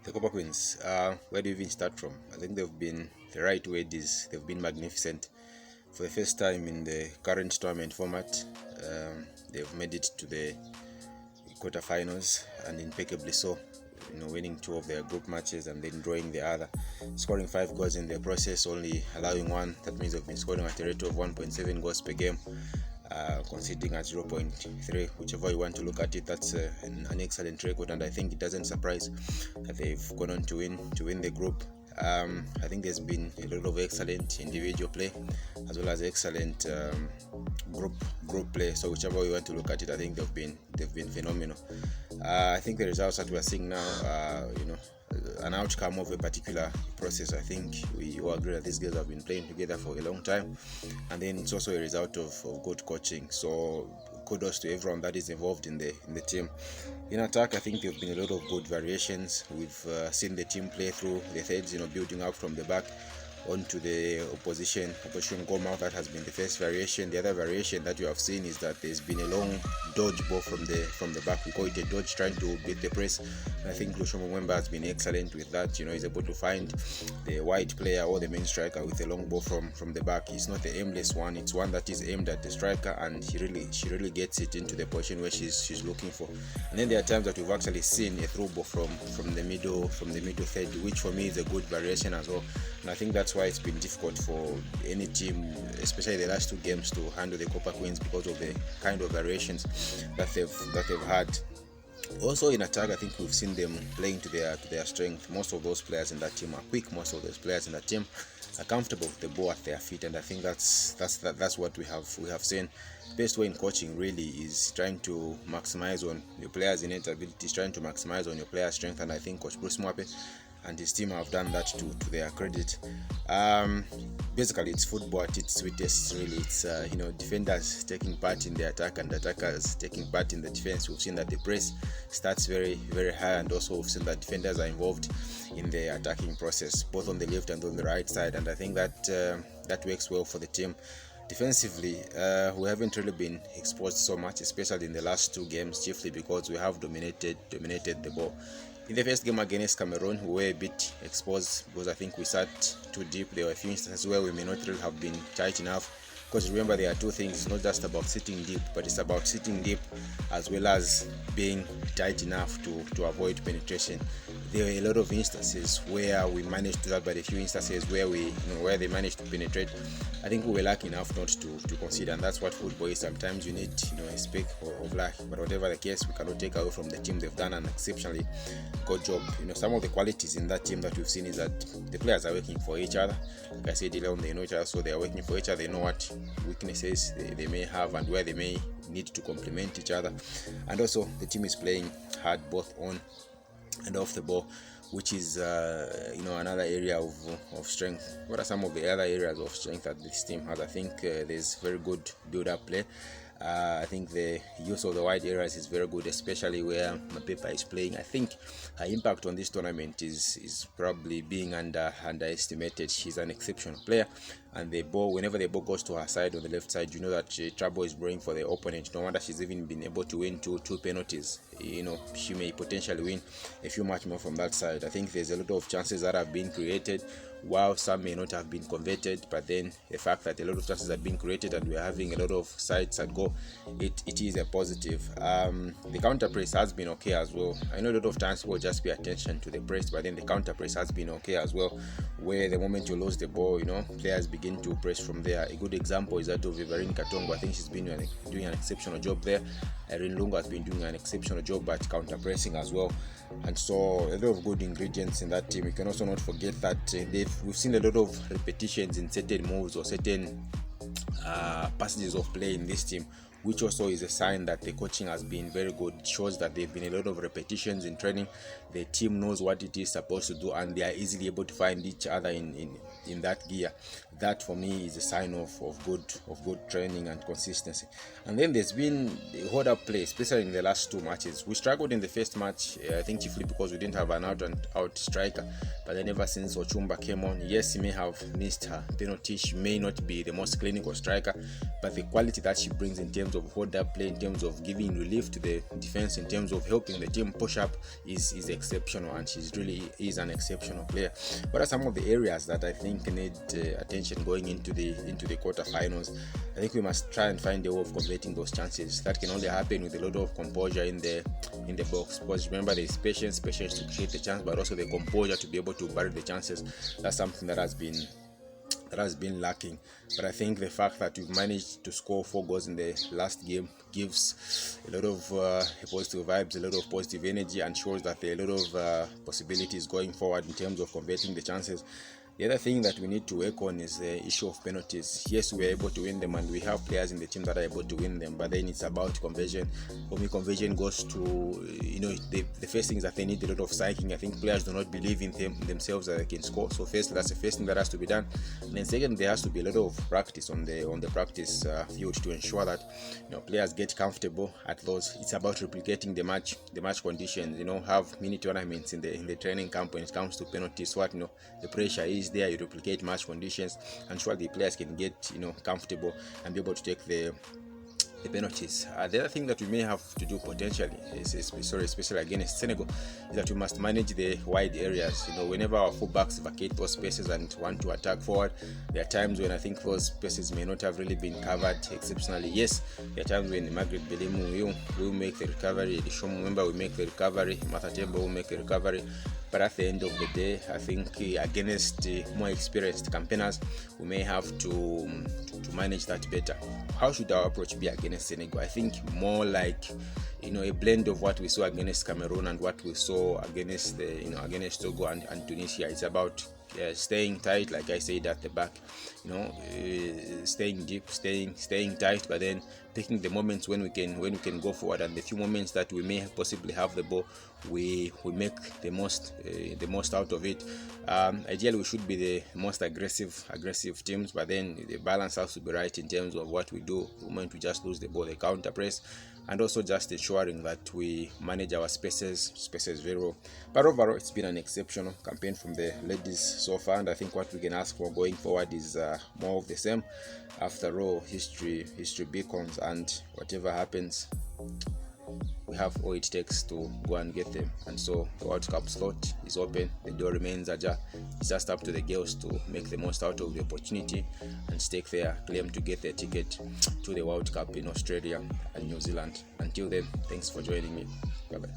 The Copper Queens, where do you even start from? I think they've been, the right word is, they've been magnificent. For the first time in the current tournament format, they've made it to the quarterfinals, and impeccably so. Winning 2 of their group matches and then drawing the other, scoring 5 goals in the process, only allowing 1. That means they've been scoring at a rate of 1.7 goals per game, conceding at 0.3. Whichever you want to look at it, that's an excellent record, and I think it doesn't surprise that they've gone on to win the group. I think there's been a lot of excellent individual play as well as excellent group play. So whichever you want to look at it, I think they've been phenomenal. I think the results that we are seeing now, an outcome of a particular process. I think we all agree that these guys have been playing together for a long time, and then it's also a result of good coaching. So kudos to everyone that is involved in the team. In attack, I think there have been a lot of good variations. We've seen the team play through the thirds, building up from the back onto the opposition goal mouth. That has been the first variation. The other variation that you have seen is that there's been a long dodge ball from the back. We call it a dodge, trying to beat the press. And I think Lushomo Mwemba has been excellent with that. He's able to find the wide player or the main striker with a long ball from the back. It's not the aimless one, it's one that is aimed at the striker, and she really gets it into the position where she's looking for. And then there are times that we've actually seen a through ball from the middle third, which for me is a good variation as well. And I think that's why it's been difficult for any team, especially the last 2 games, to handle the Copper Queens because of the kind of variations that they've had. Also in attack, I think we've seen them playing to their strength. Most of those players in that team are quick. Most of those players in that team are comfortable with the ball at their feet, and I think that's what we have seen. Best way in coaching really is trying to maximize on your players' innate abilities, trying to maximize on your players' strength, and I think Coach Bruce Mwape and his team have done that to their credit. Basically, it's football at its sweetest, really. It's defenders taking part in the attack and attackers taking part in the defense. We've seen that the press starts very, very high, and also we've seen that defenders are involved in the attacking process, both on the left and on the right side, and I think that works well for the team. Defensively, we haven't really been exposed so much, especially in the last 2 games, chiefly because we have dominated the ball. In the first game against Cameroon, we were a bit exposed because I think we sat too deep. There were a few instances where we may not really have been tight enough. Because remember, there are 2 things. It's not just about sitting deep, but it's about sitting deep as well as being tight enough to avoid penetration. There were a lot of instances where we managed to do that, but a few instances where where they managed to penetrate, I think we were lucky enough not to consider, and that's what football is. Sometimes you need a speck of luck, but whatever the case, we cannot take away from the team. They've done an exceptionally good job. Some of the qualities in that team that we've seen is that the players are working for each other. Like I said earlier on, they know each other, so they are working for each other. They know what weaknesses they may have and where they may need to complement each other, and also the team is playing hard both on and off the ball, which is another area of strength. What are some of the other areas of strength that this team has? I think there's very good build-up play. I think the use of the wide areas is very good, especially where Mapepa is playing. I think her impact on this tournament is probably being underestimated. She's an exceptional player, and the ball, whenever the ball goes to her side on the left side, that trouble is brewing for the opponent. No wonder she's even been able to win two penalties. She may potentially win a few much more from that side. I think there's a lot of chances that have been created, while some may not have been converted, but then the fact that a lot of chances have been created and we're having a lot of sides at goal, it is a positive. The counter press has been okay as well. I know a lot of times we'll just pay attention to the press, but then the counter press has been okay as well, where the moment you lose the ball, players begin to press from there. A good example is that of Everine Katongo. I think she's been doing an exceptional job there. Irene Lungu has been doing an exceptional job at counter pressing as well, and so a lot of good ingredients in that team. You can also not forget that we've seen a lot of repetitions in certain moves or certain passages of play in this team, which also is a sign that the coaching has been very good. It shows that there have been a lot of repetitions in training. The team knows what it is supposed to do, and they are easily able to find each other in that gear. That for me is a sign of good training and consistency. And then there's been a hold up play, especially in the last 2 matches. We struggled in the first match, I think chiefly because we didn't have an out striker. But then ever since Ochumba came on, yes, he may have missed her penalty. She may not be the most clinical striker, but the quality that she brings in terms terms of hold-up play, in terms of giving relief to the defense, in terms of helping the team push up, is exceptional, and she's really is an exceptional player. What are some of the areas that I think need attention going into the quarterfinals? I think we must try and find a way of converting those chances. That can only happen with a lot of composure in the box. Because remember, there's patience to create the chance, but also the composure to be able to bury the chances. That's something that has been lacking. But I think the fact that we've managed to score 4 goals in the last game gives a lot of positive vibes, a lot of positive energy, and shows that there are a lot of possibilities going forward in terms of converting the chances. The other thing that we need to work on is the issue of penalties. Yes, we are able to win them, and we have players in the team that are able to win them, but then it's about conversion. For me, conversion goes to, the first thing is that they need a lot of psyching. I think players do not believe in themselves that they can score. So first, that's the first thing that has to be done. And then second, there has to be a lot of practice on the practice field to ensure that players get comfortable at those. It's about replicating the match conditions. Have mini tournaments in the training camp when it comes to penalties. So the pressure is there, you replicate match conditions, and sure the players can get comfortable and be able to take the penalties. The other thing that we may have to do potentially, especially against Senegal, is that we must manage the wide areas. Whenever our fullbacks vacate those spaces and want to attack forward, there are times when I think those spaces may not have really been covered exceptionally. Yes, there are times when Margaret Belimu will make the recovery, the Shomu member will make the recovery, Martha Tembo will make the recovery. But at the end of the day, I think against more experienced campaigners, we may have to manage that better. How should our approach be against Senegal? I think more like a blend of what we saw against Cameroon and what we saw against against Togo and Tunisia. It's about staying tight, like I said, at the back, staying deep, staying tight, but then picking the moments when we can go forward, and the few moments that we may possibly have the ball, we make the most out of it. Ideally, we should be the most aggressive teams, but then the balance has to be right in terms of what we do the moment we just lose the ball, the counter press, and also just ensuring that we manage our spaces very well. But overall, it's been an exceptional campaign from the ladies so far, and I think what we can ask for going forward is more of the same. After all, history beacons, and whatever happens, we have all it takes to go and get them. And so the World Cup slot is open, the door remains ajar. It's just up to the girls to make the most out of the opportunity and stake their claim to get their ticket to the World Cup in Australia and New Zealand. Until then, thanks for joining me. Bye bye.